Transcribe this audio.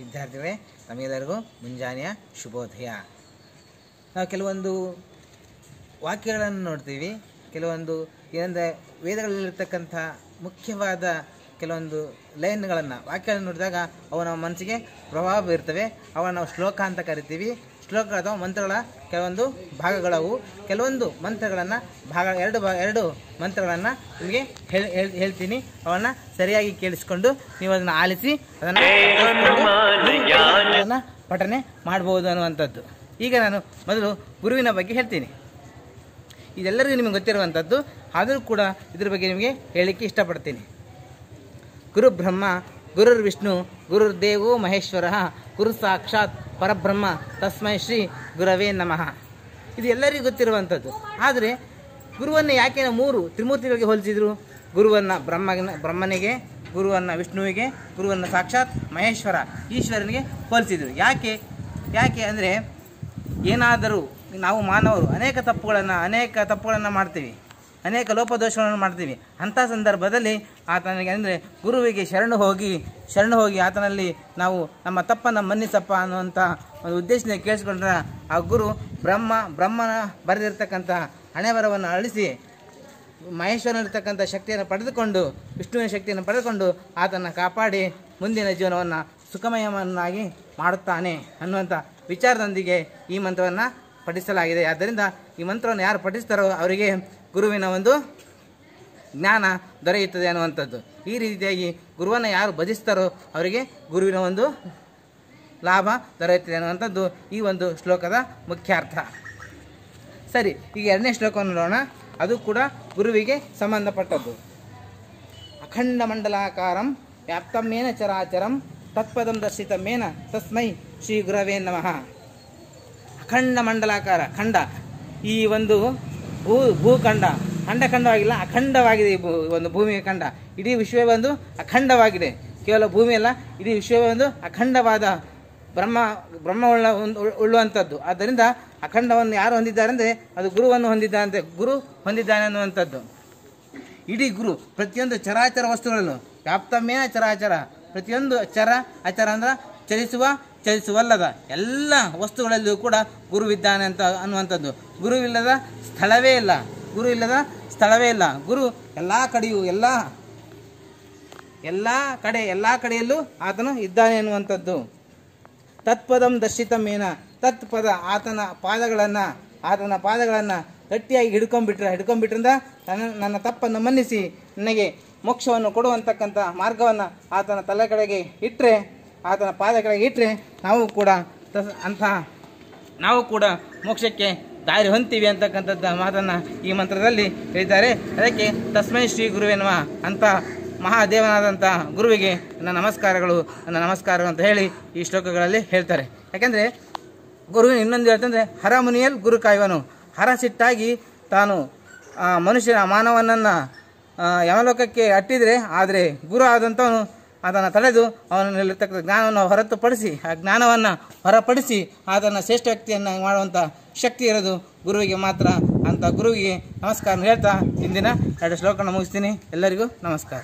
ವಿದ್ಯಾರ್ಥಿಗಳೇ, ತಮಗೆಲ್ಲರಿಗೂ ಮುಂಜಾನೆಯ ಶುಭೋದಯ. ನಾವು ಕೆಲವೊಂದು ವಾಕ್ಯಗಳನ್ನು ನೋಡ್ತೀವಿ. ಕೆಲವೊಂದು ಏನಂದರೆ ವೇದಗಳಲ್ಲಿರ್ತಕ್ಕಂಥ ಮುಖ್ಯವಾದ ಕೆಲವೊಂದು ಲೈನ್ಗಳನ್ನು ವಾಕ್ಯಗಳನ್ನು ನೋಡಿದಾಗ ಅವು ನಮ್ಮ ಮನಸ್ಸಿಗೆ ಪ್ರಭಾವ ಬೀರ್ತವೆ. ಅವನ್ನು ನಾವು ಶ್ಲೋಕ ಅಂತ ಕರಿತೀವಿ. ಶ್ಲೋಕ ಅಥವಾ ಮಂತ್ರಗಳ ಕೆಲವೊಂದು ಭಾಗಗಳವು. ಕೆಲವೊಂದು ಮಂತ್ರಗಳನ್ನು ಎರಡು ಮಂತ್ರಗಳನ್ನು ನಿಮಗೆ ಹೇಳ್ತೀನಿ. ಅವನ್ನು ಸರಿಯಾಗಿ ಕೇಳಿಸ್ಕೊಂಡು ನೀವು ಅದನ್ನು ಆಲಿಸಿ ಅದನ್ನು ಪಠನೆ ಮಾಡ್ಬೋದು ಅನ್ನುವಂಥದ್ದು. ಈಗ ನಾನು ಮೊದಲು ಗುರುವಿನ ಬಗ್ಗೆ ಹೇಳ್ತೀನಿ. ಇದೆಲ್ಲರಿಗೂ ನಿಮಗೆ ಗೊತ್ತಿರುವಂಥದ್ದು, ಆದರೂ ಕೂಡ ಇದ್ರ ಬಗ್ಗೆ ನಿಮಗೆ ಹೇಳಲಿಕ್ಕೆ ಇಷ್ಟಪಡ್ತೀನಿ. ಗುರು ಬ್ರಹ್ಮ ಗುರುರ್ ವಿಷ್ಣು ಗುರುರ್ದೇವೋ ಮಹೇಶ್ವರ ಗುರು ಸಾಕ್ಷಾತ್ ಪರಬ್ರಹ್ಮ ತಸ್ಮೈ ಶ್ರೀ ಗುರವೇ ನಮಃ. ಇದು ಎಲ್ಲರಿಗೂ ಗೊತ್ತಿರುವಂಥದ್ದು. ಆದರೆ ಗುರುವನ್ನು ಯಾಕೆ ಮೂರು ತ್ರಿಮೂರ್ತಿಗಳಿಗೆ ಹೋಲಿಸಿದರು? ಗುರುವನ್ನು ಬ್ರಹ್ಮನಿಗೆ, ಗುರುವನ್ನು ವಿಷ್ಣುವಿಗೆ, ಗುರುವನ್ನು ಸಾಕ್ಷಾತ್ ಮಹೇಶ್ವರ ಈಶ್ವರನಿಗೆ ಹೋಲಿಸಿದರು. ಯಾಕೆ ಅಂದರೆ ಏನಾದರೂ ನಾವು ಮಾನವರು ಅನೇಕ ತಪ್ಪುಗಳನ್ನು ಮಾಡ್ತೀವಿ, ಅನೇಕ ಲೋಪದೋಷಗಳನ್ನು ಮಾಡ್ತೀವಿ. ಅಂಥ ಸಂದರ್ಭದಲ್ಲಿ ಆತನಿಗೆ ಅಂದರೆ ಗುರುವಿಗೆ ಶರಣು ಹೋಗಿ ಆತನಲ್ಲಿ ನಾವು ನಮ್ಮ ತಪ್ಪನ್ನು ಮನ್ನಿಸಪ್ಪ ಅನ್ನುವಂಥ ಒಂದು ಉದ್ದೇಶದಿಂದ ಕೇಳಿಸ್ಕೊಂಡ್ರೆ ಆ ಗುರು ಬ್ರಹ್ಮನ ಬರೆದಿರ್ತಕ್ಕಂಥ ಹಣೆಬರವನ್ನು ಅಳಿಸಿ ಮಹೇಶ್ವರನಿರ್ತಕ್ಕಂಥ ಶಕ್ತಿಯನ್ನು ಪಡೆದುಕೊಂಡು, ವಿಷ್ಣುವಿನ ಶಕ್ತಿಯನ್ನು ಪಡೆದುಕೊಂಡು ಆತನ ಕಾಪಾಡಿ ಮುಂದಿನ ಜೀವನವನ್ನು ಸುಖಮಯವನ್ನಾಗಿ ಮಾಡುತ್ತಾನೆ ಅನ್ನುವಂಥ ವಿಚಾರದೊಂದಿಗೆ ಈ ಮಂತ್ರವನ್ನು ಪಠಿಸಲಾಗಿದೆ. ಆದ್ದರಿಂದ ಈ ಮಂತ್ರವನ್ನು ಯಾರು ಪಠಿಸ್ತಾರೋ ಅವರಿಗೆ ಗುರುವಿನ ಒಂದು ಜ್ಞಾನ ದೊರೆಯುತ್ತದೆ ಅನ್ನುವಂಥದ್ದು. ಈ ರೀತಿಯಾಗಿ ಗುರುವನ್ನು ಯಾರು ಭಜಿಸ್ತಾರೋ ಅವರಿಗೆ ಗುರುವಿನ ಒಂದು ಲಾಭ ದೊರೆಯುತ್ತದೆ ಅನ್ನುವಂಥದ್ದು ಈ ಒಂದು ಶ್ಲೋಕದ ಮುಖ್ಯಾರ್ಥ. ಸರಿ, ಈಗ ಎರಡನೇ ಶ್ಲೋಕವನ್ನು ನೋಡೋಣ. ಅದು ಕೂಡ ಗುರುವಿಗೆ ಸಂಬಂಧಪಟ್ಟದ್ದು. ಅಖಂಡ ಮಂಡಲಾಕಾರಂ ವ್ಯಾಪ್ತಮೇನ ಚರಾಚರಂ ತತ್ಪದಂ ದರ್ಶಿತಮೇನ ತಸ್ಮೈ ಶ್ರೀ ಗುರವೇ ನಮಃ. ಅಖಂಡ ಮಂಡಲಾಕಾರ, ಖಂಡ, ಈ ಒಂದು ಭೂಖಂಡ ಖಂಡವಾಗಿಲ್ಲ, ಅಖಂಡವಾಗಿದೆ. ಈ ಒಂದು ಭೂಮಿಯ ಖಂಡ, ಇಡೀ ವಿಶ್ವವೇ ಒಂದು ಅಖಂಡವಾಗಿದೆ. ಕೇವಲ ಭೂಮಿ ಅಲ್ಲ, ಇಡೀ ವಿಶ್ವವೇ ಒಂದು ಅಖಂಡವಾದ ಬ್ರಹ್ಮ ಉಳ್ಳುವಂಥದ್ದು. ಆದ್ದರಿಂದ ಅಖಂಡವನ್ನು ಯಾರು ಹೊಂದಿದ್ದಾರೆ ಅಂದರೆ ಅದು ಗುರುವನ್ನು ಹೊಂದಿದ್ದಾರಂತೆ, ಗುರು ಹೊಂದಿದ್ದಾನೆ ಅನ್ನುವಂಥದ್ದು. ಇಡೀ ಗುರು ಪ್ರತಿಯೊಂದು ಚರಾಚರ ವಸ್ತುಗಳಲ್ಲೂ ವ್ಯಾಪ್ತಮೇನ ಚರಾಚರ, ಪ್ರತಿಯೊಂದು ಅಚರ ಅಂದ್ರೆ ಚಲಿಸುವಲ್ಲದ ಎಲ್ಲ ವಸ್ತುಗಳಲ್ಲಿಯೂ ಕೂಡ ಗುರುವಿದ್ದಾನೆ ಅಂತ ಅನ್ನುವಂಥದ್ದು. ಗುರುವಿಲ್ಲದ ಸ್ಥಳವೇ ಇಲ್ಲ. ಗುರು ಎಲ್ಲ ಕಡೆಯಲ್ಲೂ ಆತನು ಇದ್ದಾನೆ ಅನ್ನುವಂಥದ್ದು. ತತ್ಪದಂ ದರ್ಶಿತಮೇನ, ತತ್ಪದ ಆತನ ಪಾದಗಳನ್ನು ಗಟ್ಟಿಯಾಗಿ ಹಿಡ್ಕೊಂಡ್ಬಿಟ್ರಿಂದ ನನ್ನ ತಪ್ಪನ್ನು ಮನ್ನಿಸಿ ನನಗೆ ಮೋಕ್ಷವನ್ನು ಕೊಡುವಂತಕ್ಕಂಥ ಮಾರ್ಗವನ್ನು ಆತನ ತಲೆ ಕಡೆಗೆ ಇಟ್ಟರೆ, ಆತನ ಪಾದ ಕೆಳಗೆ ಇಟ್ಟರೆ ನಾವು ಕೂಡ ಮೋಕ್ಷಕ್ಕೆ ದಾರಿ ಹೊಂತೀವಿ ಅಂತಕ್ಕಂಥದ್ದು ಮಾತನ್ನು ಈ ಮಂತ್ರದಲ್ಲಿ ಹೇಳಿದ್ದಾರೆ. ಅದಕ್ಕೆ ತಸ್ಮೈ ಶ್ರೀ ಗುರುವೇ ನಮಃ ಅಂತ ಮಹಾದೇವನಾದಂಥ ಗುರುವಿಗೆ ನನ್ನ ನಮಸ್ಕಾರಗಳು ಅಂತ ಹೇಳಿ ಈ ಶ್ಲೋಕಗಳಲ್ಲಿ ಹೇಳ್ತಾರೆ. ಯಾಕೆಂದರೆ ಗುರುವಿನ ಇನ್ನೊಂದು ಹೇಳ್ತಂದರೆ ಹರ ಮುನಿಯಲ್ ಗುರು ಕಾಯುವನು. ಹರ ಸಿಟ್ಟಾಗಿ ತಾನು ಮಾನವನನ್ನು ಯಮಲೋಕಕ್ಕೆ ಅಟ್ಟಿದರೆ, ಆದರೆ ಗುರು ಆದಂಥವನು ಅದನ್ನು ತಡೆದು ಅವನಲ್ಲಿರ್ತಕ್ಕಂಥ ಜ್ಞಾನವನ್ನು ಹೊರಪಡಿಸಿ ಅದನ್ನು ಶ್ರೇಷ್ಠ ವ್ಯಕ್ತಿಯನ್ನು ಮಾಡುವಂಥ ಶಕ್ತಿ ಇರೋದು ಗುರುವಿಗೆ ಮಾತ್ರ. ಅಂತ ಗುರುವಿಗೆ ನಮಸ್ಕಾರ ಹೇಳ್ತಾ ಇಂದಿನ 2 ಶ್ಲೋಕನ ಮುಗಿಸ್ತೀನಿ. ಎಲ್ಲರಿಗೂ ನಮಸ್ಕಾರ.